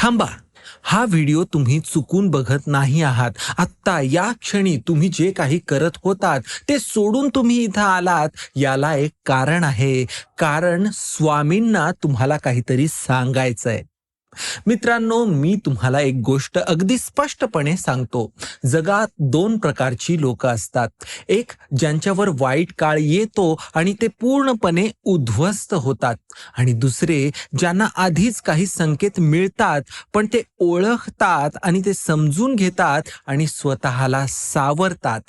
थांबा, हा व्हिडिओ तुम्ही चुकून बघत नाही आहात. आत्ता या क्षणी तुम्ही जे काही करत होतात ते सोडून तुम्ही इथं आलात, याला एक कारण आहे. कारण स्वामींना तुम्हाला काहीतरी सांगायचंय. मित्रांनो, मी तुम्हाला एक गोष्ट अगदी स्पष्टपणे सांगतो. जगात दोन प्रकारची लोक असतात. एक ज्यांच्यावर वाईट काळ येतो आणि ते पूर्णपणे उद्ध्वस्त होतात, आणि दुसरे ज्यांना आधीच काही संकेत मिळतात, पण ते ओळखतात आणि ते समजून घेतात आणि स्वतःला सावरतात.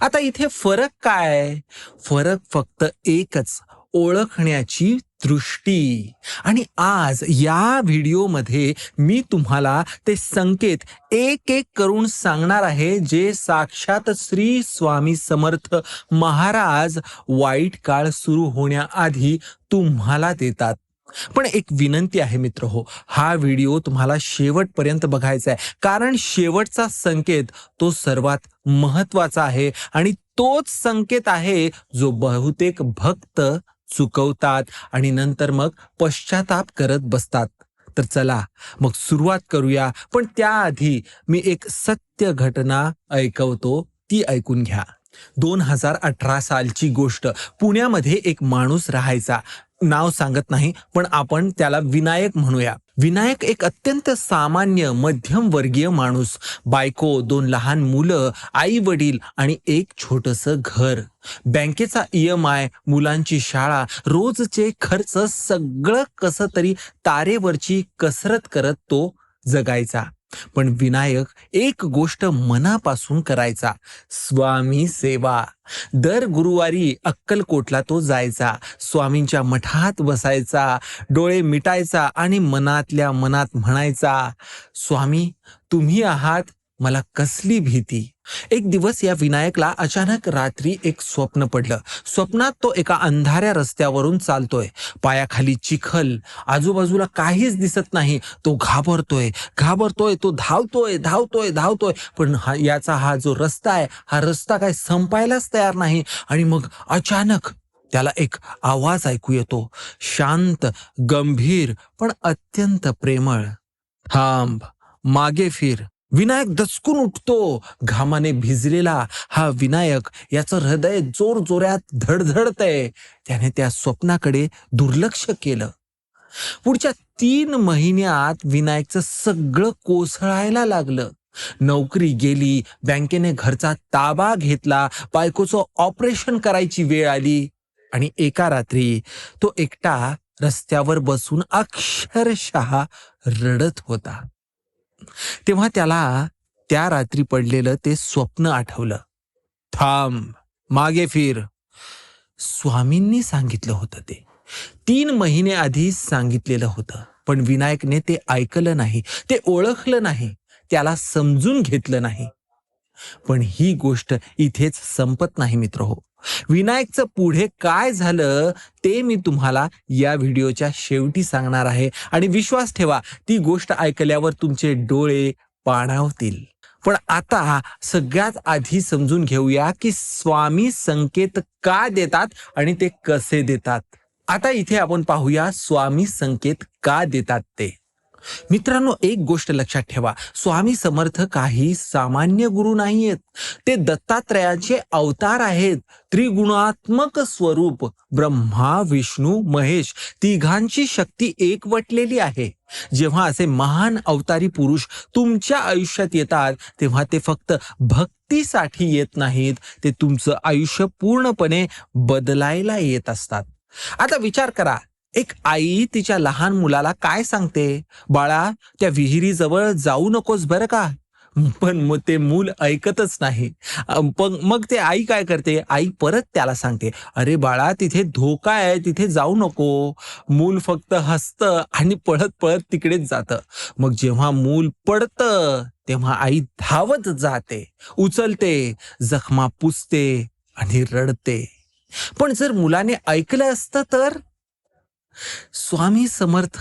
आता इथे फरक काय? फरक फक्त एकच, ओळखण्याची दृष्टी. आणि आज या व्हिडिओमध्ये मी तुम्हाला ते संकेत एक एक करून सांगणार आहे, जे साक्षात श्री स्वामी समर्थ महाराज वाईट काळ सुरू होण्याआधी तुम्हाला देतात. पण एक विनंती आहे मित्र हो, हा व्हिडिओ तुम्हाला शेवटपर्यंत बघायचा आहे, कारण शेवटचा संकेत तो सर्वात महत्वाचा आहे आणि तोच संकेत आहे जो बहुतेक भक्त चुकवतात आणि नंतर मग पश्चाताप करत बसतात. तर चला मग सुरुवात करूया. पण त्याआधी मी एक सत्य घटना ऐकवतो, ती ऐकून घ्या. 2018 सालची गोष्ट. पुण्यामध्ये एक माणूस राहायचा. नाव सांगत नाही, पण आपण त्याला विनायक म्हणूया. विनायक एक अत्यंत सामान्य मध्यमवर्गीय माणूस. बायको, 2 लहान मुलं, आई वडील आणि एक छोटंसं घर. बँकेचा EMI, मुलांची शाळा, रोजचे खर्च, सगळं कसं तरी तारेवरची कसरत करत तो जगायचा. पण विनायक एक गोष्ट मनापासून करायचा, स्वामी सेवा. दर गुरुवारी अक्कलकोटला तो जायचा, स्वामींच्या मठात बसायचा, डोळे मिटायचा आणि मनातल्या मनात म्हणायचा, स्वामी तुम्ही आहात, मला कसली भीती. एक दिवस या विनायकला अचानक रात्री एक स्वप्न पडलं. स्वप्नात तो एका अंधाऱ्या रस्त्यावरून चालतोय. पायाखाली चिखल, आजूबाजूला काहीच दिसत नाही. तो घाबरतोय घाबरतोय, तो धावतोय धावतोय धावतोय, पण याचा जो रस्ता आहे, हा रस्ता काय संपायलाच तयार नाही. आणि मग अचानक त्याला एक आवाज ऐकू येतो, शांत, गंभीर पण अत्यंत प्रेमळ. थांब, मागे फिर. विनायक दचकून उठतो. घामाने भिजलेला हा विनायक, याचं हृदय जोरजोरात धडधडतंय. त्याने त्या स्वप्नाकडे दुर्लक्ष केलं. पुढच्या 3 महिन्यात विनायकचं सगळं कोसळायला लागलं. नोकरी गेली, बँकेने घरचा ताबा घेतला, बायकोचं ऑपरेशन करायची वेळ आली आणि एका रात्री तो एकटा रस्त्यावर बसून अक्षरशः रडत होता. तेव्हा त्याला त्या रात्री पडलेलं ते स्वप्न आठवलं. थांब, मागे फिर. स्वामींनी सांगितलं होतं ते. 3 महिने आधी सांगितलेलं होतं, पण विनायकने ते ऐकलं नाही, ते ओळखलं नाही, त्याला समजून घेतलं नाही. पण ही गोष्ट इथेच संपत नाही मित्रहो. विनायकचं पुढे काय झालं ते मी तुम्हाला या व्हिडिओच्या शेवटी सांगणार आहे, आणि विश्वास ठेवा, ती गोष्ट ऐकल्यावर तुमचे डोळे पाणावतील. पण आता सगळ्यात आधी समजून घेऊया की स्वामी संकेत का देतात आणि ते कसे देतात. आता इथे आपण पाहूया स्वामी संकेत का देतात ते. मित्रांनो, एक गोष्ट लक्षात ठेवा, स्वामी समर्थ काही सामान्य गुरु नाहीयेत. ते दत्तात्रयाचे अवतार आहेत. त्रिगुणात्मक स्वरूप, ब्रह्मा विष्णू महेश, तिघांची शक्ती एकवटलेली आहे. जेव्हा असे महान अवतारी पुरुष तुमच्या आयुष्यात येतात, तेव्हा ते फक्त भक्तीसाठी येत नाहीत, ते तुमचं आयुष्य पूर्णपणे बदलायला येत असतात. आता विचार करा, एक आई तिच्या लहान मुलाला काय सांगते, बाळा त्या विहिरीजवळ जाऊ नकोस बरं का. पण मग ते मूल ऐकतच नाही. पण मग ते आई काय करते, आई परत त्याला सांगते, अरे बाळा तिथे धोका आहे, तिथे जाऊ नको. मूल फक्त हसतं आणि पळत पळत तिकडेच जातं. मग जेव्हा मूल पडतं तेव्हा आई धावत जाते, उचलते, जखमा पुसते आणि रडते. पण जर मुलाने ऐकलं असतं तर. स्वामी समर्थ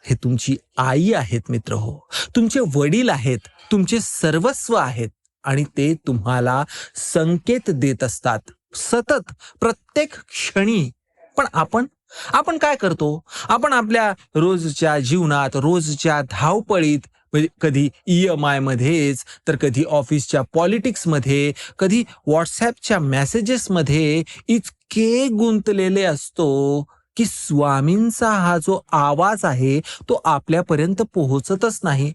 हे तुमची आई आहेत मित्रहो, तुमचे वडील आहेत, तुमचे सर्वस्व आहेत, आणि ते तुम्हाला संकेत देत असतात सतत, प्रत्येक क्षणी. पण आपण आपण काय करतो? आपण आपल्या रोजच्या जीवनात, रोजच्या धावपळीत म्हणजे कधी EMI मध्येच, तर कधी ऑफिसच्या पॉलिटिक्समध्ये, कधी WhatsAppच्या मेसेजेसमध्ये इतके गुंतलेले असतो, की स्वामींचा हा जो आवाज आहे, तो आपल्यापर्यंत पोहोचतच नाही.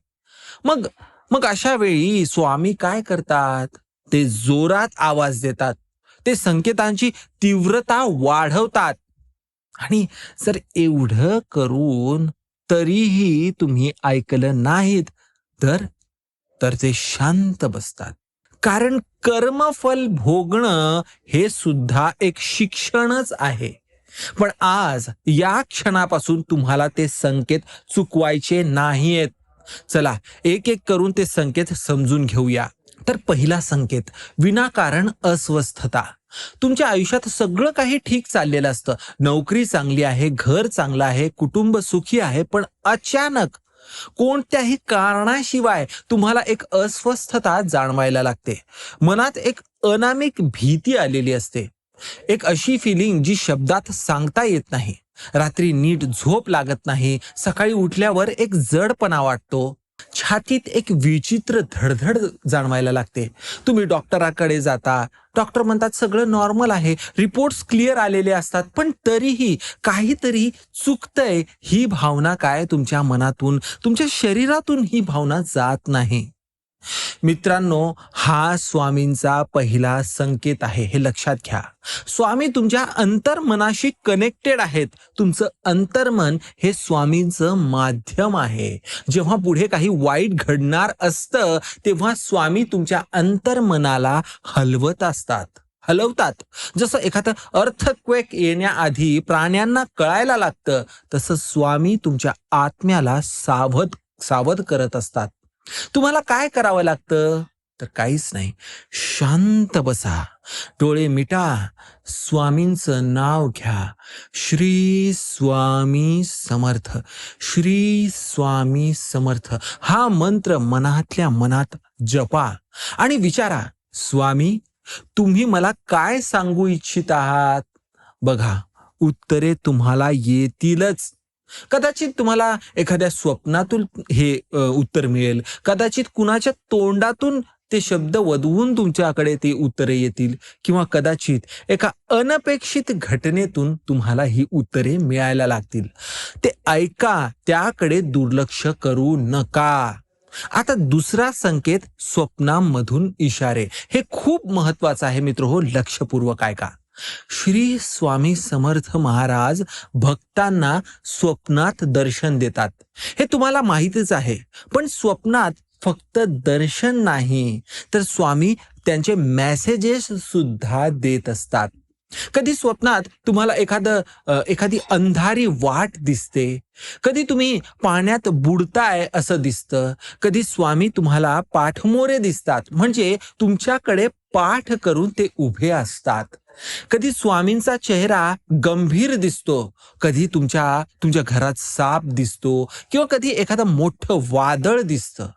मग मग अशा वेळी स्वामी काय करतात? ते जोरात आवाज देतात. ते संकेतांची तीव्रता वाढवतात. आणि जर एवढं करून तरीही तुम्ही ऐकलं नाहीत, तर तर ते शांत बसतात. कारण कर्मफल भोगणं हे सुद्धा एक शिक्षणच आहे. पण आज या क्षणापासून तुम्हाला ते संकेत चुकवायचे नाहीयेत. चला, एक एक करून ते संकेत समजून घेऊया. तर पहिला संकेत, विनाकारण अस्वस्थता. तुमच्या आयुष्यात सगळं काही ठीक चाललेलं असतं. नोकरी चांगली आहे, घर चांगलं आहे, कुटुंब सुखी आहे, पण अचानक कोणत्याही कारणाशिवाय तुम्हाला एक अस्वस्थता जाणवायला लागते. मनात एक अनामिक भीती आलेली असते. एक अशी फिलिंग जी शब्दात सांगता येत नाही. रात्री नीट झोप लागत नाही. सकाळी उठल्यावर एक जडपणा वाटतो. छातीत एक विचित्र धडधड जाणवायला लागते. तुम्ही डॉक्टराकडे जाता. डॉक्टर म्हणतात सगळं नॉर्मल आहे. रिपोर्ट्स क्लिअर आलेले असतात. पण तरीही काहीतरी चुकतंय ही भावना काय तुमच्या मनातून, तुमच्या शरीरातून ही भावना जात नाही. मित्रांनो, हा स्वामींचा पहिला संकेत आहे, हे लक्षात घ्या. स्वामी तुमच्या अंतर्मनाशी कनेक्टेड आहेत. तुमचं अंतर्मन हे स्वामींचं माध्यम आहे. जेव्हा पुढे काही वाईट घडणार असतं, तेव्हा स्वामी तुमच्या अंतर्मनाला हलवतात. जसं एखादं अर्थक्वेक येण्याआधी प्राण्यांना कळायला लागतं, तसं स्वामी तुमच्या आत्म्याला सावध सावध करत असतात. तुम्हाला काय करावं लागतं? तर काहीच नाही. शांत बसा. डोळे मिटा. स्वामींचं नाव घ्या. श्री स्वामी समर्थ. श्री स्वामी समर्थ. हा मंत्र मनातल्या मनात जपा आणि विचारा, स्वामी, तुम्ही मला काय सांगू इच्छित आहात? बघा, उत्तरे तुम्हाला येतीलच. कदाचित तुम्हाला एखाद्या स्वप्नातून हे उत्तर मिळेल. कदाचित कुणाच्या तोंडातून ते शब्द वधवून तुमच्याकडे ते उत्तरे येतील, किंवा कदाचित एका अनपेक्षित घटनेतून तुम्हाला ही उत्तरे मिळायला लागतील. ते ऐका, त्याकडे दुर्लक्ष करू नका. आता दुसरा संकेत, स्वप्नांमधून इशारे. हे खूप महत्वाचं आहे मित्रहो, लक्षपूर्वक ऐका. श्री स्वामी समर्थ महाराज भक्तांना स्वप्नात दर्शन देतात. हे तुम्हाला माहितीच आहे. पण स्वप्नात फक्त दर्शन नाही, तर स्वामी त्यांचे मेसेजेस सुद्धा देत असतात. कधी स्वप्नात तुम्हाला एखादी अंधारी वाट दिसते. कधी तुम्ही पाण्यात बुडताय असं दिसतं. कधी स्वामी तुम्हाला पाठमोरे दिसतात, म्हणजे तुमच्याकडे पाठ करून ते उभे असतात. कधी स्वामींचा चेहरा गंभीर दिसतो. कधी तुमच्या घरात साप दिसतो, किंवा कधी एखादं मोठं वादळ दिसतं.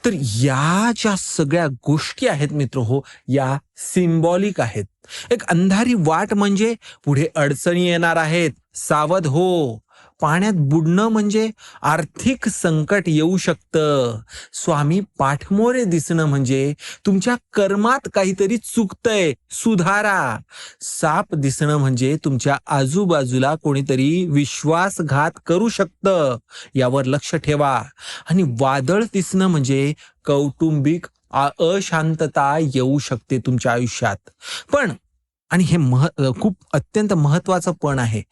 तर या ज्या सगळ्या गोष्टी आहेत मित्रहो, या सिम्बॉलिक आहेत. एक अंधारी वाट म्हणजे पुढे अडचणी येणार आहेत, सावध हो. पाण्यात बुडणं म्हणजे आर्थिक संकट येऊ शकतं. स्वामी पाठमोरे दिसणं म्हणजे तुमच्या कर्मात काहीतरी चुकतंय, सुधारा. साप दिसणं म्हणजे तुमच्या आजूबाजूला कोणीतरी विश्वासघात करू शकतं, यावर लक्ष ठेवा. आणि वादळ दिसणं म्हणजे कौटुंबिक अशांतता येऊ शकते तुमच्या आयुष्यात. पण, आणि हे खूप अत्यंत महत्वाचं पण आहे,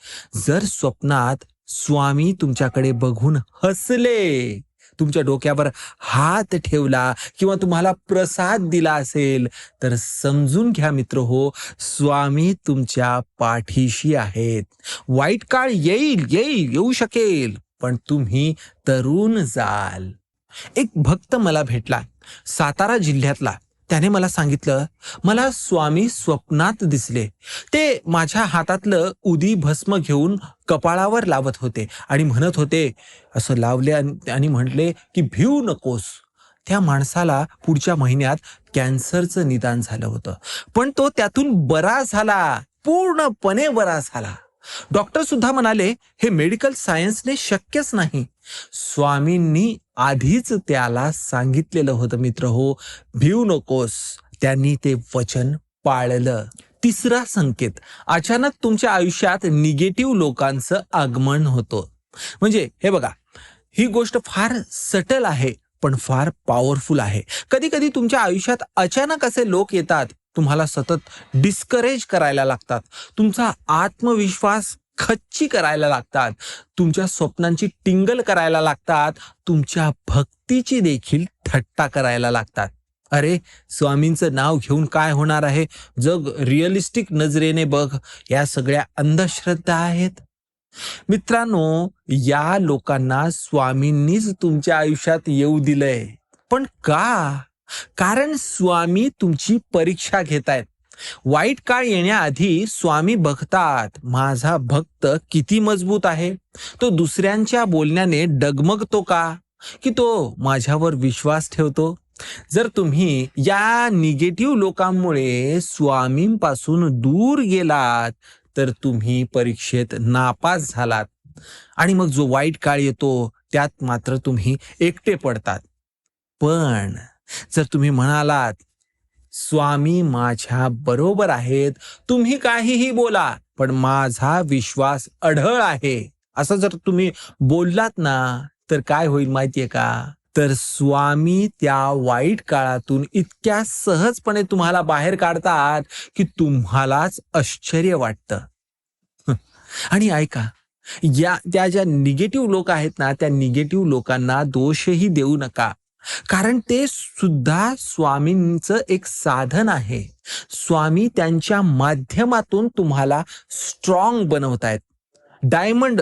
जर स्वप्नात स्वामी तुमच्याकडे बघून हसले, तुमच्या डोक्यावर हात ठेवला, किंवा तुम्हाला प्रसाद दिला असेल, तर समजून घ्या मित्रहो, स्वामी तुमच्या पाठीशी आहेत. वाईट काळ येऊ शकेल, पण तुम्ही तरुण जाल. एक भक्त मला भेटला, सातारा जिल्ह्यातला. त्याने मला सांगितलं, मला स्वामी स्वप्नात दिसले. ते माझ्या हातातलं उदी भस्म घेऊन कपाळावर लावत होते आणि म्हणत होते, असं लावले आणि म्हटले की भिऊ नकोस. त्या माणसाला पुढच्या महिन्यात कॅन्सरचं निदान झालं होतं, पण तो त्यातून बरा झाला, पूर्णपणे बरा झाला. डॉक्टर सुद्धा म्हणाले हे मेडिकल सायन्सने शक्यच नाही. स्वामींनी आधीच त्याला सांगितलेलं होतं मित्र हो, भिवू नकोस. त्यांनी ते वचन पाळलं. तिसरा संकेत, अचानक तुमच्या आयुष्यात निगेटिव्ह लोकांचं आगमन होतं. म्हणजे हे बघा, ही गोष्ट फार सटल आहे पण फार पॉवरफुल आहे. कधी कधी तुमच्या आयुष्यात अचानक असे लोक येतात, तुम्हाला सतत डिस्करेज करायला लागतात, तुमचा आत्मविश्वास खच्ची करायला लागतात, तुमच्या स्वप्नांची टिंगल करायला लागतात, तुमच्या भक्तीची देखील थट्टा करायला लागतात. अरे, स्वामींचं नाव घेऊन काय होणार आहे, जग रिअलिस्टिक नजरेने बघ, या सगळ्या अंधश्रद्धा आहेत. मित्रांनो, या लोकांना स्वामींनीच तुमच्या आयुष्यात येऊ दिलंय. पण का? कारण स्वामी तुमची परीक्षा घेतायत. वाईट काळ येण्याआधी स्वामी बघतात, माझा भक्त किती मजबूत आहे, तो दुसऱ्यांच्या बोलण्याने डगमगतो का, की तो माझ्यावर विश्वास ठेवतो. जर तुम्ही या निगेटिव्ह लोकांमुळे स्वामींपासून दूर गेलात तर तुम्ही परीक्षेत नापास झालात आणि मग जो वाईट काळ येतो त्यात मात्र तुम्ही एकटे पडतात. पण जर तुम्ही म्हणालात, स्वामी माझ्या बरोबर आहेत, तुम्ही काहीही बोला पण माझा विश्वास अढळ आहे, असं जर तुम्ही बोललात ना, तर काय होईल माहितीये का, तर स्वामी त्या वाईट काळातून इतक्या सहजपणे तुम्हाला बाहेर काढतात की तुम्हालाच आश्चर्य वाटतं. आणि ऐका, त्या ज्या निगेटिव्ह लोक आहेत ना, त्या निगेटिव्ह लोकांना दोषही देऊ नका, कारण ते सुद्धा स्वामींचं एक साधन आहे. स्वामी त्यांच्या माध्यमातून तुम्हाला स्ट्रॉंग बनवतायत. डायमंड,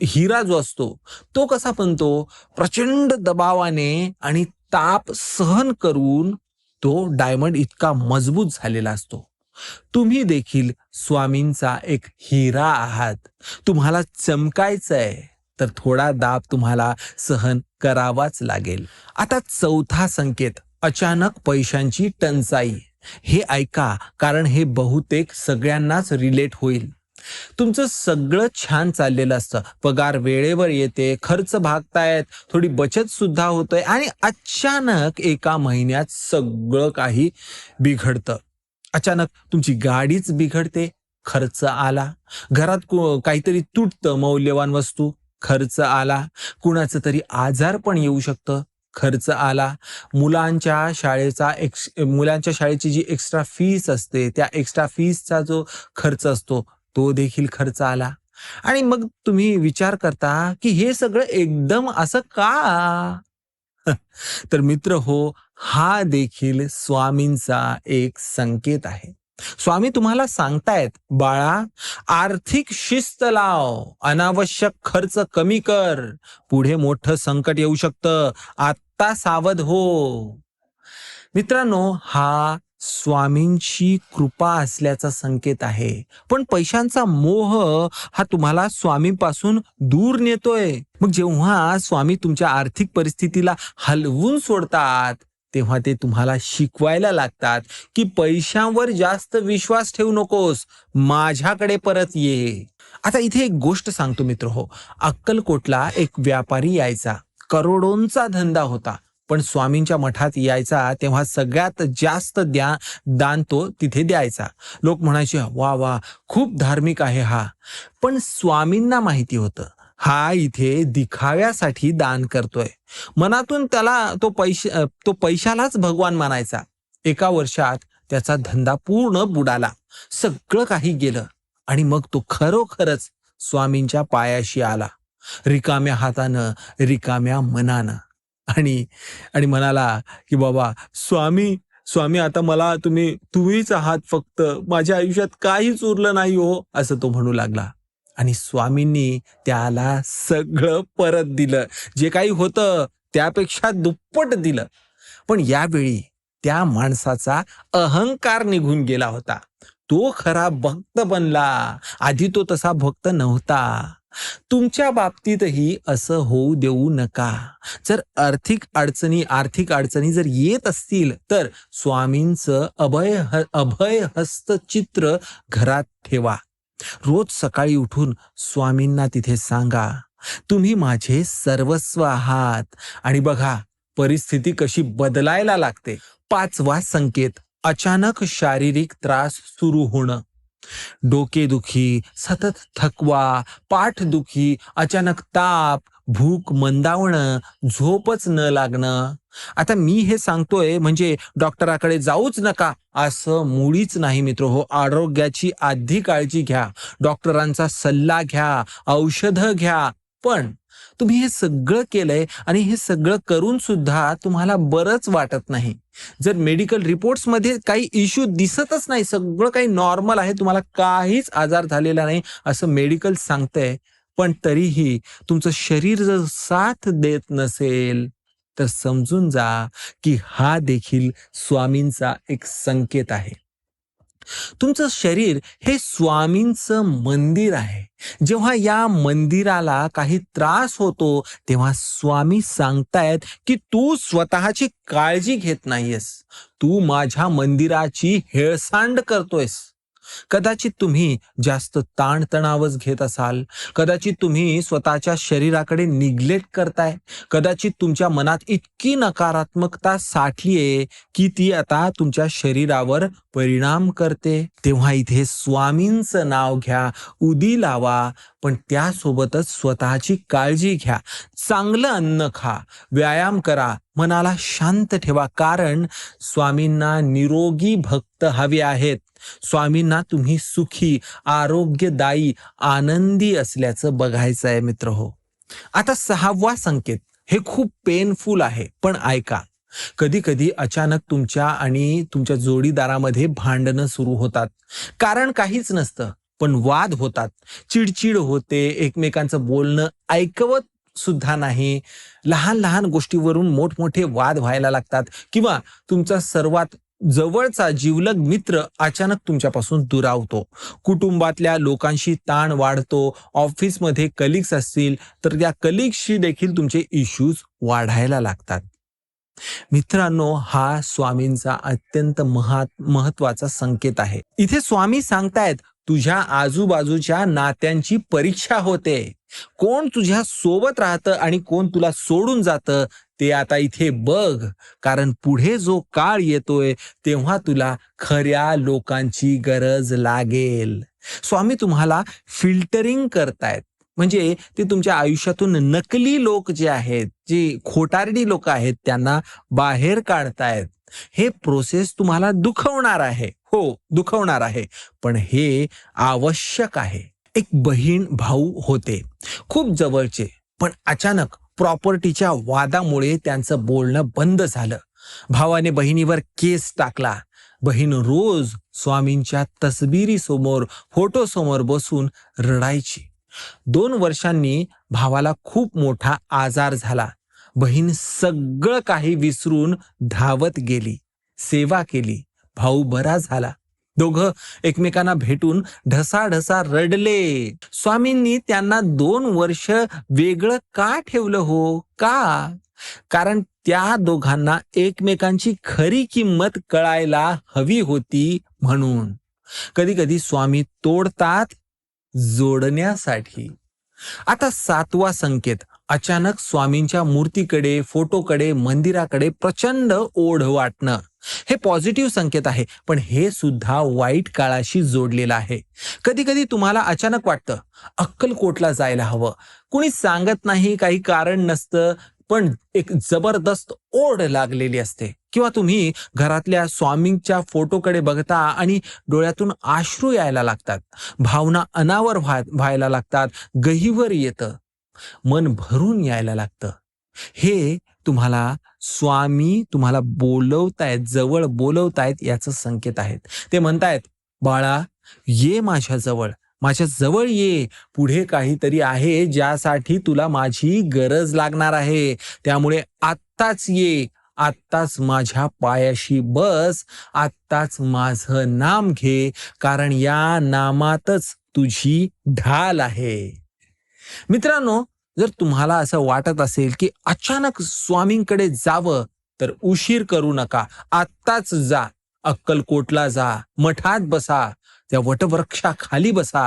हिरा जो असतो तो कसा बनतो, प्रचंड दबावाने आणि ताप सहन करून तो डायमंड इतका मजबूत झालेला असतो. तुम्ही देखील स्वामींचा एक हिरा आहात. तुम्हाला चमकायचंय तर थोडा दाब तुम्हाला सहन करावाच लागेल. आता चौथा संकेत, अचानक पैशांची टंचाई. हे ऐका, कारण हे बहुतेक सगळ्यांनाच रिलेट होईल. तुमचं सगळं छान चाललेलं असतं, पगार वेळेवर येते, खर्च भागतायत, थोडी बचत सुद्धा होतंय आणि अचानक एका महिन्यात सगळं काही बिघडतं. अचानक तुमची गाडीच बिघडते, खर्च आला. घरात काहीतरी तुटतं, मौल्यवान वस्तू, खर्च आला. कुणाचं तरी आजार पण येऊ शकतं, खर्च आला. मुलांच्या शाळेची जी एक्स्ट्रा फीस असते, त्या एक्स्ट्रा फीसचा जो खर्च असतो तो देखील खर्च आला. आणि मग तुम्ही विचार करता की हे सगळं एकदम असं का? तर मित्र हो, हा देखील स्वामींचा एक संकेत आहे. स्वामी तुम्हाला सांगतायत, बाळा, आर्थिक शिस्त लाव, अनावश्यक खर्च कमी कर, पुढे मोठं संकट येऊ शकतं, आत्ता सावध हो. मित्रांनो, हा स्वामींची कृपा असल्याचा संकेत आहे. पण पैशांचा मोह हा तुम्हाला स्वामींपासून दूर नेतोय. मग जेव्हा स्वामी तुमच्या आर्थिक परिस्थितीला हलवून सोडतात, तेव्हा ते तुम्हाला शिकवायला लागतात की पैशांवर जास्त विश्वास ठेवू नकोस, माझ्याकडे परत ये. आता इथे एक गोष्ट सांगतो मित्र हो, अक्कलकोटला एक व्यापारी यायचा, करोडोंचा धंदा होता. पण स्वामींच्या मठात यायचा तेव्हा सगळ्यात जास्त दान तो तिथे द्यायचा. लोक म्हणायचे, वा वा, खूप धार्मिक आहे हा. पण स्वामींना माहिती होतं, हा इथे दिखाव्यासाठी दान करतोय. मनातून त्याला तो पैशालाच भगवान मानायचा. एका वर्षात त्याचा धंदा पूर्ण बुडाला, सगळं काही गेलं आणि मग तो खरोखरच स्वामींच्या पायाशी आला, रिकाम्या हातानं, रिकाम्या मनानं. आणि आणि म्हणाला की बाबा, स्वामी स्वामी आता मला तुम्हीच आहात, फक्त माझ्या आयुष्यात काहीच उरलं नाही हो, असं तो म्हणू लागला. आणि स्वामींनी त्याला सगळं परत दिलं, जे काही होतं त्यापेक्षा दुप्पट दिलं. पण यावेळी त्या माणसाचा अहंकार निघून गेला होता. तो खरा भक्त बनला, आधी तो तसा भक्त नव्हता. तुमच्या बाबतीतही असं होऊ देऊ नका. जर आर्थिक अडचणी जर येत असतील तर स्वामींचं अभय हस्त चित्र घरात ठेवा. रोज सकाळी उठून स्वामींना तिथे सांगा, तुम्ही माझे सर्वस्व आहात. आणि बघा परिस्थिती कशी बदलायला लागते. 5वा संकेत, अचानक शारीरिक त्रास सुरू होणं. डोकेदुखी, सतत थकवा, पाठदुखी, अचानक ताप, भूक मंदावणं, झोपच न लागणं. आता मी हे सांगतोय म्हणजे डॉक्टराकडे जाऊच नका असं मुळीच नाही मित्रहो. आरोग्याची आधी काळजी घ्या, डॉक्टरांचा सल्ला घ्या, औषधं घ्या. पण तुम्ही हे सगळं केलंय आणि हे सगळं करून सुद्धा तुम्हाला बरंच वाटत नाही. जर मेडिकल रिपोर्ट्समध्ये काही इश्यू दिसतच नाही, सगळं काही नॉर्मल आहे, तुम्हाला काहीच आजार झालेला नाही असं मेडिकल सांगतंय, पण तरीही तुमचं शरीर जर साथ देत नसेल, तर समजून जा की हा देखील स्वामींचा एक संकेत आहे. तुमचं शरीर हे स्वामींचं मंदिर आहे. जेव्हा या मंदिराला काही त्रास होतो, तेव्हा स्वामी सांगतायत की तू स्वतःची काळजी घेत नाहीयेस, तू माझ्या मंदिराची हेळसांड करतोयस. कदाचित तुम्ही जास्त ताणतणावच घेत असाल, कदाचित तुम्ही स्वतःच्या शरीराकडे निग्लेक्ट करताय, कदाचित तुमच्या मनात इतकी नकारात्मकता साठलीये की ती आता तुमच्या शरीरावर परिणाम करते. तेव्हा इथे स्वामींचं नाव घ्या, उदी लावा, पण त्यासोबतच स्वतःची काळजी घ्या. चांगलं अन्न खा, व्यायाम करा, मनाला शांत ठेवा, कारण स्वामींना निरोगी भक्त हवे आहेत. स्वामींना तुम्ही सुखी, आरोग्यदायी, आनंदी असल्याचं बघायचं आहे मित्र हो. आता 6वा संकेत, हे खूप पेनफुल आहे, पण ऐका. कधी कधी अचानक तुमच्या आणि तुमच्या जोडीदारामध्ये भांडणं सुरू होतात. कारण काहीच नसतं, पण वाद होतात, चिडचिड होते, एकमेकांचं बोलणं ऐकवत सुद्धा नाही. लहान लहान गोष्टीवरून मोठमोठे वाद व्हायला लागतात, किंवा तुमचा सर्वात जवळचा जिवलग मित्र अचानक तुमच्यापासून दुरावतो. कुटुंबातल्या लोकांशी ताण वाढतो. ऑफिसमध्ये कलिग्स असतील तर त्या कलिग्सशी देखील तुमचे इश्यूज वाढायला लागतात. मित्रांनो, हा स्वामींचा अत्यंत महत्वाचा संकेत आहे. इथे स्वामी सांगतायत तुझ्या आजूबाजूच्या नात्यांची परीक्षा होते. कोण तुझ्या सोबत राहतं आणि कोण तुला सोडून जातं ते आता इथे बघ, कारण पुढे जो काळ येतोय तेव्हा तुला खऱ्या लोकांची गरज लागेल. स्वामी तुम्हाला फिल्टरिंग करतायत, म्हणजे ते तुमच्या आयुष्यातून नकली लोक जे आहेत, जे खोटारडी लोक आहेत, त्यांना बाहेर काढतायत. हे प्रोसेस तुम्हाला दुखवणार आहे, हो दुखवणार आहे, पण हे आवश्यक आहे. एक बहीण भाऊ होते, खूप जवळचे, पण अचानक प्रॉपर्टीच्या वादामुळे त्यांचं बोलणं बंद झालं. भावाने बहिणीवर केस टाकला. बहीण रोज स्वामींच्या तसबिरी समोर, फोटो समोर बसून रडायची. 2 वर्षांनी भावाला खूप मोठा आजार झाला. बहीण सगळं काही विसरून धावत गेली, सेवा केली, भाऊ बरा झाला. दोघं एकमेकांना भेटून ढसाढसा रडले. स्वामींनी त्यांना 2 वर्ष वेगळं का ठेवलं हो? का? कारण त्या दोघांना एकमेकांची खरी किंमत कळायला हवी होती म्हणून. कधी कधी स्वामी तोडतात जोडण्यासाठी. आता 7वा संकेत, अचानक स्वामींच्या मूर्तीकडे, फोटोकडे, मंदिराकडे प्रचंड ओढ वाटणं. हे पॉझिटिव्ह संकेत आहे, पण हे सुद्धा वाईट काळाशी जोडलेलं आहे. कधी कधी तुम्हाला अचानक वाटतं अक्कलकोटला जायला हवं. कुणी सांगत नाही, काही कारण नसतं, पण एक जबरदस्त ओढ लागलेली असते. किंवा तुम्ही घरातल्या स्वामींच्या फोटोकडे बघता आणि डोळ्यातून अश्रू यायला लागतात, भावना अनावर व्हायला लागतात, गहिवर येतं, मन भरून यायला लागतं. हे तुम्हाला स्वामी तुम्हाला बोलवतायत, जवळ बोलवतायत याचं संकेत आहेत. ते म्हणतायत, बाळा ये माझ्या जवळ, माझ्या जवळ ये, पुढे काहीतरी आहे ज्यासाठी तुला माझी गरज लागणार आहे. त्यामुळे आत्ताच ये, आत्ताच माझ्या पायाशी बस, आत्ताच माझं नाम घे, कारण या नामातच तुझी ढाल आहे. मित्रांनो, जर तुम्हाला असं वाटत असेल की अचानक स्वामींकडे जावं, तर उशीर करू नका, आत्ताच जा. अक्कलकोटला जा, मठात बसा, त्या वटवृक्षाखाली बसा,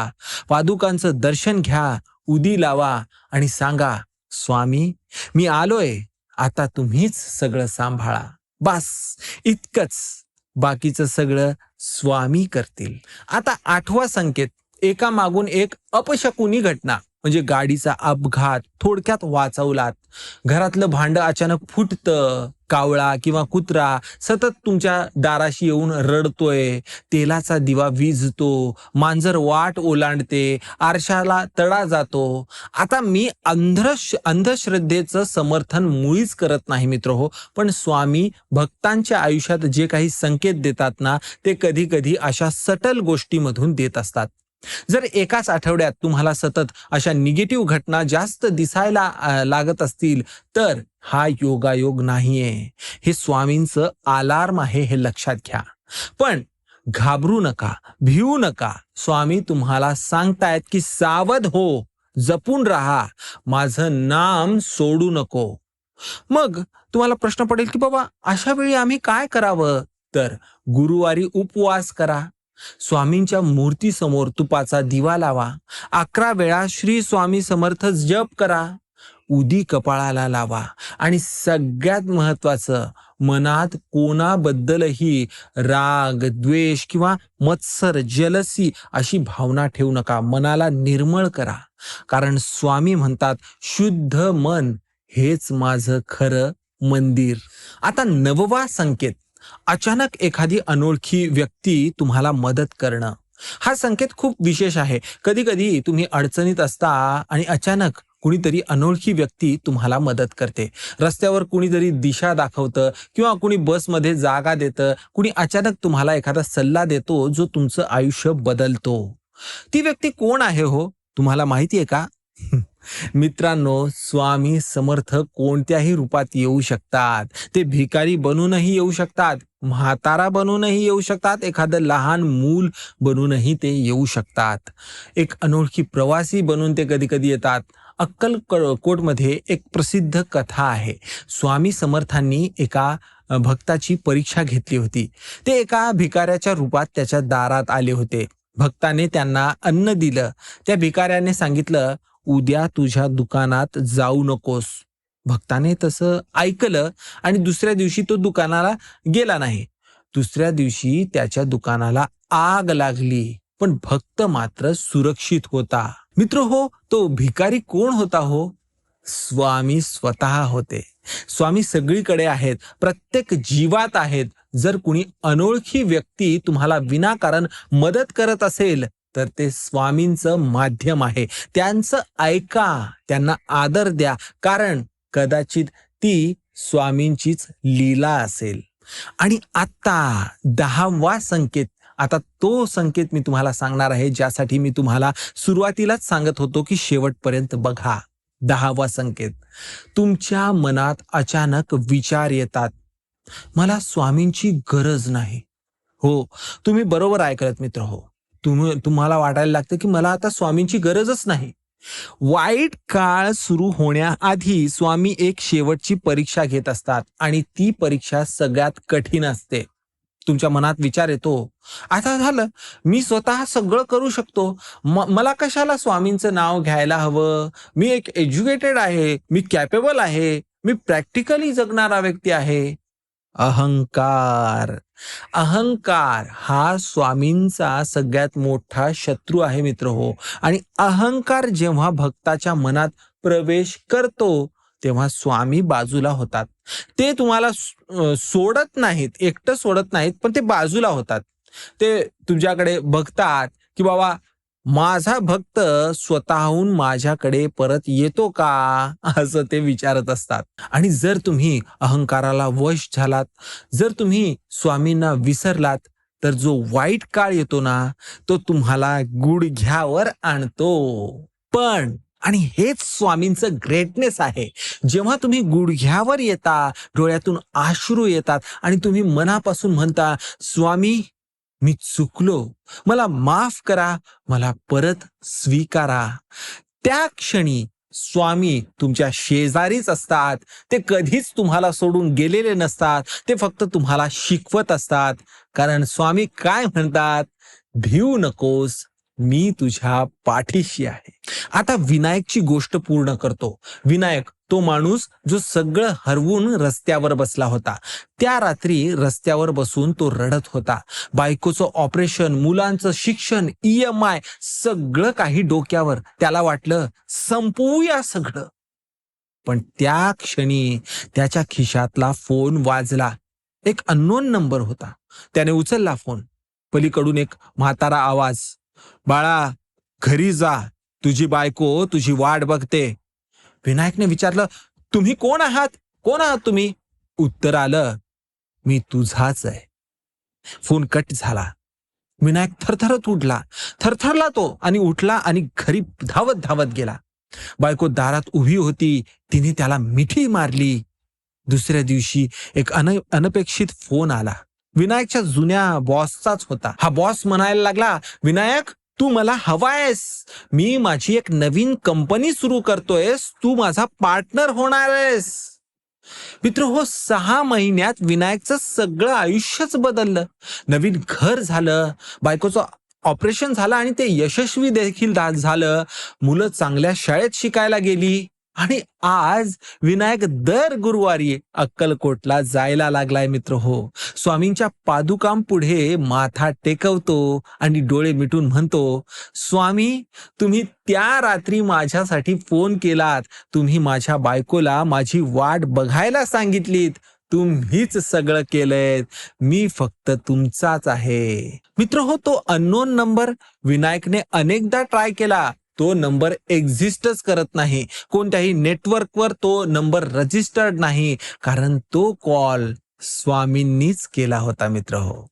पादुकांचं दर्शन घ्या, उदी लावा आणि सांगा, स्वामी मी आलोय, आता तुम्हीच सगळं सांभाळा. बस इतकंच. बाकीचं सगळं स्वामी करतील. आता 8वा संकेत, एका मागून एक अपशकुनी घटना म्हणजे गाडीचा अपघात थोडक्यात वाचवलात. घरातलं भांड अचानक फुटतं, कावळा किंवा कुत्रा सतत तुमच्या दाराशी येऊन रडतोय, तेलाचा दिवा विझतो, मांजर वाट ओलांडते, आरशाला तडा जातो. आता मी अंधश्रद्धेचं समर्थन मुळीच करत नाही मित्र हो, पण स्वामी भक्तांच्या आयुष्यात जे काही संकेत देतात ना, ते कधी कधी अशा सटल गोष्टीमधून देत असतात. जर एकाच आठवड्यात तुम्हाला सतत अशा निगेटिव्ह घटना जास्त दिसायला लागत असतील, तर हा योगायोग नाहीये, हे स्वामींचं अलार्म आहे, हे लक्षात घ्या. पण घाबरू नका, भिवू नका. स्वामी तुम्हाला सांगतायत की सावध हो, जपून राहा, माझं नाम सोडू नको. मग तुम्हाला प्रश्न पडेल की बाबा अशा वेळी आम्ही काय करावं? तर गुरुवारी उपवास करा, स्वामींच्या मूर्तीसमोर तुपाचा दिवा लावा, 11 वेळा श्री स्वामी समर्थ जप करा, उदी कपाळाला लावा आणि सगळ्यात महत्वाचं, मनात कोणाबद्दलही राग, द्वेष किंवा मत्सर, जलसी अशी भावना ठेवू नका. मनाला निर्मळ करा, कारण स्वामी म्हणतात, शुद्ध मन हेच माझं खरं मंदिर. आता 9वा संकेत, अचानक एखादी अनोळखी व्यक्ती तुम्हाला मदत करणं. हा संकेत खूप विशेष आहे. कधी कधी तुम्ही अडचणीत असता आणि अचानक कुणीतरी अनोळखी व्यक्ती तुम्हाला मदत करते. रस्त्यावर कुणीतरी दिशा दाखवतं किंवा कुणी बसमध्ये जागा देतं, कुणी अचानक तुम्हाला एखादा सल्ला देतो जो तुमचं आयुष्य बदलतो. ती व्यक्ती कोण आहे हो, तुम्हाला माहिती आहे का? मित्रांनो, स्वामी समर्थ कोणत्याही रूपात येऊ शकतात. ते भिकारी बनूनही येऊ शकतात, म्हातारा बनूनही येऊ शकतात, एखादं लहान मूल बनूनही ते येऊ शकतात, एक अनोळखी प्रवासी बनून ते कधी कधी येतात. अक्कलकोटमध्ये एक प्रसिद्ध कथा आहे. स्वामी समर्थांनी एका भक्ताची परीक्षा घेतली होती. ते एका भिकाऱ्याच्या रूपात त्याच्या दारात आले होते. भक्ताने त्यांना अन्न दिलं. त्या भिकाऱ्याने सांगितलं, उद्या तुझ्या दुकानात जाऊ नकोस. भक्ताने तसं ऐकलं आणि दुसऱ्या दिवशी तो दुकानाला गेला नाही. दुसऱ्या दिवशी त्याच्या दुकानाला आग लागली, पण भक्त मात्र सुरक्षित होता. मित्र हो, तो भिकारी कोण होता हो? स्वामी स्वतः होते. स्वामी सगळीकडे आहेत, प्रत्येक जीवात आहेत. जर कुणी अनोळखी व्यक्ती तुम्हाला विनाकारण मदत करत असेल, तर ते स्वामींचं माध्यम आहे. त्यांचं ऐका, त्यांना आदर द्या, कारण कदाचित ती स्वामींचीच लीला असेल. आणि आता 10वा संकेत, आता तो संकेत मी तुम्हाला सांगणार आहे, ज्यासाठी मी तुम्हाला सुरुवातीलाच सांगत होतो की शेवटपर्यंत बघा. 10वा संकेत, तुमच्या मनात अचानक विचार येतात, मला स्वामींची गरज नाही. हो, तुम्ही बरोबर ऐकलत मित्र हो. तुम्हाला वाटायला लागतं की मला आता स्वामींची गरजच नाही. वाईट काळ सुरू होण्याआधी स्वामी एक शेवटची परीक्षा घेत असतात आणि ती परीक्षा सगळ्यात कठीण असते. तुमच्या मनात विचार येतो, आता झालं, मी स्वतः सगळं करू शकतो, मला कशाला स्वामींचं नाव घ्यायला हवं? मी एक एज्युकेटेड आहे, मी कॅपेबल आहे, मी प्रॅक्टिकली जगणारा व्यक्ती आहे. अहंकार. अहंकार हा स्वामींचा सगळ्यात मोठा शत्रू आहे मित्र हो. आणि अहंकार जेव्हा भक्ताच्या मनात प्रवेश करतो, तेव्हा स्वामी बाजूला होतात. ते तुम्हाला सोडत नाहीत, एकटं सोडत नाहीत, पण ते बाजूला होतात. ते तुमच्याकडे बघतात की बाबा माझा भक्त स्वतःहून माझ्याकडे परत येतो का, असं ते विचारत असतात. आणि जर तुम्ही अहंकाराला वश झालात, जर तुम्ही स्वामींना विसरलात, तर जो वाईट काळ येतो ना, तो तुम्हाला गुडघ्यावर आणतो. पण आणि हेच स्वामींचं ग्रेटनेस आहे, जेव्हा तुम्ही गुडघ्यावर येता, डोळ्यातून अश्रू येतात आणि तुम्ही मनापासून म्हणता, स्वामी मी चुकलो, मला माफ करा, मला परत स्वीकारा, त्या क्षणी स्वामी तुमच्या शेजारीच असतात. ते कधीच तुम्हाला सोडून गेलेले नसतात, ते फक्त तुम्हाला शिकवत असतात. कारण स्वामी काय म्हणतात, भिवू नकोस, मी तुझ्या पाठीशी आहे. आता विनायकची गोष्ट पूर्ण करतो. विनायक तो माणूस जो सगळं हरवून रस्त्यावर बसला होता. त्या रात्री रस्त्यावर बसून तो रडत होता. बायकोचं ऑपरेशन, मुलांचं शिक्षण, EMI सगळं काही डोक्यावर. त्याला वाटलं संपवूया सगळं. पण त्या क्षणी त्याच्या खिशातला फोन वाजला. एक अननोन नंबर होता. त्याने उचलला फोन. पलीकडून एक म्हातारा आवाज, बाळा घरी जा, तुझी बायको तुझी वाट बघते. विनायकने विचारलं, तुम्ही कोण आहात? कोण आहात तुम्ही? उत्तर आलं, मी तुझाच आहे. फोन कट झाला. विनायक थरथरत उठला. थरथरला तो आणि उठला आणि घरी धावत धावत गेला. बायको दारात उभी होती. तिने त्याला मिठी मारली. दुसऱ्या दिवशी एक अनपेक्षित फोन आला. विनायकच्या जुन्या बॉसचाच होता. हा बॉस म्हणायला लागला, विनायक तू मला हवायस, मी माझी एक नवीन कंपनी सुरू करतोयस, तू माझा पार्टनर होणार आहेस. मित्र हो, 6 महिन्यात विनायकचं सगळं आयुष्यच बदललं. नवीन घर झालं, बायकोचं ऑपरेशन झालं आणि ते यशस्वी देखील झालं. मुलं चांगल्या शाळेत शिकायला गेली आणि आज विनायक दर गुरुवारी अक्कलकोटला जायला लागलाय. मित्र हो, स्वामींच्या पादुकांपुढे माथा टेकवतो आणि डोळे मिटून म्हणतो, स्वामी तुम्ही त्या रात्री माझ्यासाठी फोन केलात, तुम्ही माझ्या बायकोला माझी वाट बघायला सांगितलीत, तुम्हीच सगळं केलंय, मी फक्त तुमचाच आहे. मित्र हो, तो अननोन नंबर विनायकने अनेकदा ट्राय केला. तो नंबर एक्झिस्टच करत नाही. कोणत्याही नेटवर्कवर तो नंबर रजिस्टर्ड नाही, कारण तो कॉल स्वामींनीच केला होता. मित्र हो,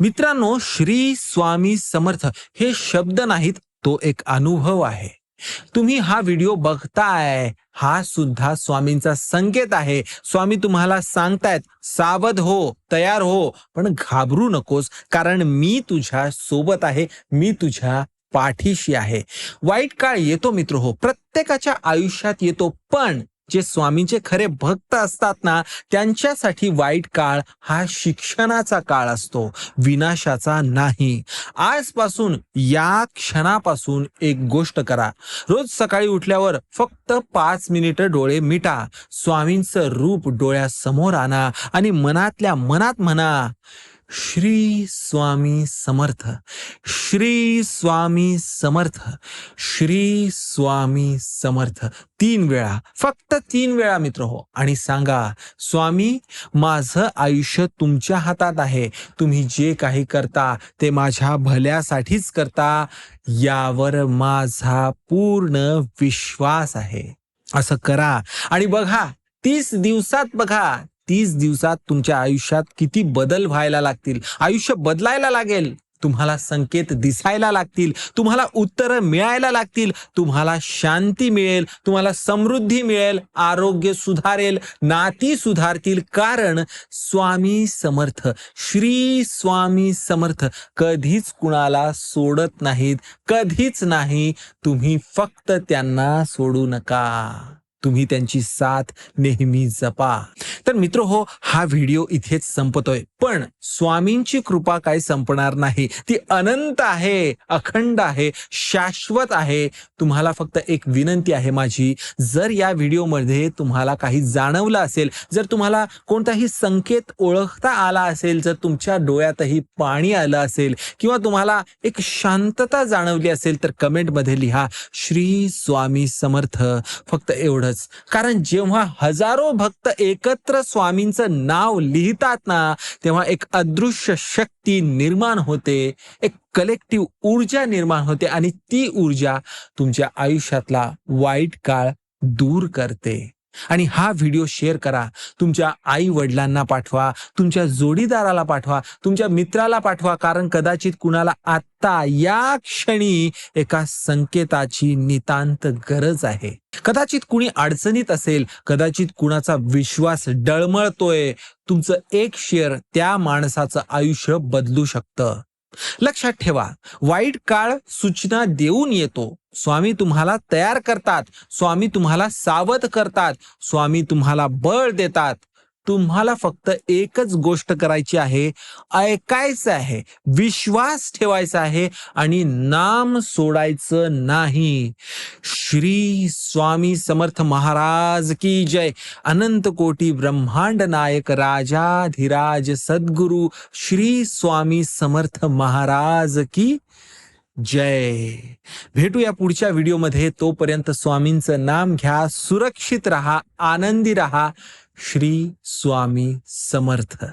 मित्रांनो, श्री स्वामी समर्थ हे शब्द नाहीत, तो एक अनुभव आहे. तुम्ही हा व्हिडिओ बघताय, हा सुद्धा स्वामींचा संकेत आहे. स्वामी तुम्हाला सांगतायत, सावध हो, तयार हो, पण घाबरू नकोस, कारण मी तुझ्या सोबत आहे, मी तुझ्या पाठीशी आहे. वाईट काळ येतो मित्र हो, प्रत्येकाच्या आयुष्यात येतो, पण जे स्वामींचे खरे भक्त असतात ना, त्यांच्यासाठी वाईट काळ हा शिक्षणाचा काळ असतो, विनाशाचा नाही. आजपासून, या क्षणापासून एक गोष्ट करा. रोज सकाळी उठल्यावर फक्त 5 मिनिटं डोळे मिटा, स्वामींचं रूप डोळ्यासमोर आणा आणि मनातल्या मनात म्हणा, श्री स्वामी समर्थ, श्री स्वामी समर्थ, श्री स्वामी समर्थ. 3 वेळा, फक्त 3 वेळा मित्र हो, आणि सांगा, स्वामी माझं आयुष्य तुमच्या हातात आहे, तुम्ही जे काही करता ते माझ्या भल्यासाठीच करता, यावर माझा पूर्ण विश्वास आहे. असं करा आणि बघा, 30 दिवसात बघा, 30 दिवसात तुमच्या आयुष्यात किती बदल व्हायला लागतील. आयुष्य बदलायला लागेल. तुम्हाला संकेत दिसायला लागतील, तुम्हाला उत्तरं मिळायला लागतील, तुम्हाला शांती मिळेल, तुम्हाला समृद्धी मिळेल, आरोग्य सुधारेल, नाती सुधारतील, कारण स्वामी समर्थ, श्री स्वामी समर्थ कधीच कुणाला सोडत नाहीत, कधीच नाही. तुम्ही फक्त त्यांना सोडू नका, तुम्ही त्यांची साथ नेहमी जपा. तर मित्र हो, हा व्हिडिओ इथेच संपतोय, पण स्वामींची कृपा काही संपणार नाही. ती अनंत आहे, अखंड आहे, शाश्वत आहे. तुम्हाला फक्त एक विनंती आहे माझी, जर या व्हिडिओमध्ये तुम्हाला काही जाणवलं असेल, जर तुम्हाला कोणताही संकेत ओळखता आला असेल, जर तुमच्या डोळ्यातही पाणी आलं असेल किंवा तुम्हाला एक शांतता जाणवली असेल, तर कमेंटमध्ये लिहा श्री स्वामी समर्थ, फक्त एवढं. कारण जेव्हा हजारो भक्त एकत्र स्वामींचं नाव लिहितात ना, तेव्हा एक अदृश्य शक्ती निर्माण होते, एक कलेक्टिव्ह ऊर्जा निर्माण होते आणि ती ऊर्जा तुमच्या आयुष्यातला वाईट काळ दूर करते. आणि हा व्हिडिओ शेअर करा, तुमच्या आई वडिलांना पाठवा, तुमच्या जोडीदाराला पाठवा, तुमच्या मित्राला पाठवा, कारण कदाचित कुणाला आता या क्षणी एका संकेताची नितांत गरज आहे. कदाचित कुणी अडचणीत असेल, कदाचित कुणाचा विश्वास डळमळतोय. तुमचं एक शेअर त्या माणसाचं आयुष्य बदलू शकतं. लक्षात ठेवा, वाईट काळ सूचना देऊन येतो. स्वामी तुम्हाला तयार करतात, स्वामी तुम्हाला सावध करतात, स्वामी तुम्हाला बळ देतात. तुम्हाला फक्त एकच गोष्ट करायची आहे, ऐकायचं आहे, विश्वास ठेवायचा आहे आणि नाम सोडायचं नाही. श्री स्वामी समर्थ महाराज की जय. अनंत कोटी ब्रह्मांड नायक राजाधिराज सद्गुरु श्री स्वामी समर्थ महाराज की जय. भेटूया पुढच्या व्हिडिओमध्ये. तोपर्यंत स्वामींचं नाम घ्या, सुरक्षित राहा, आनंदी राहा. श्री स्वामी समर्थ.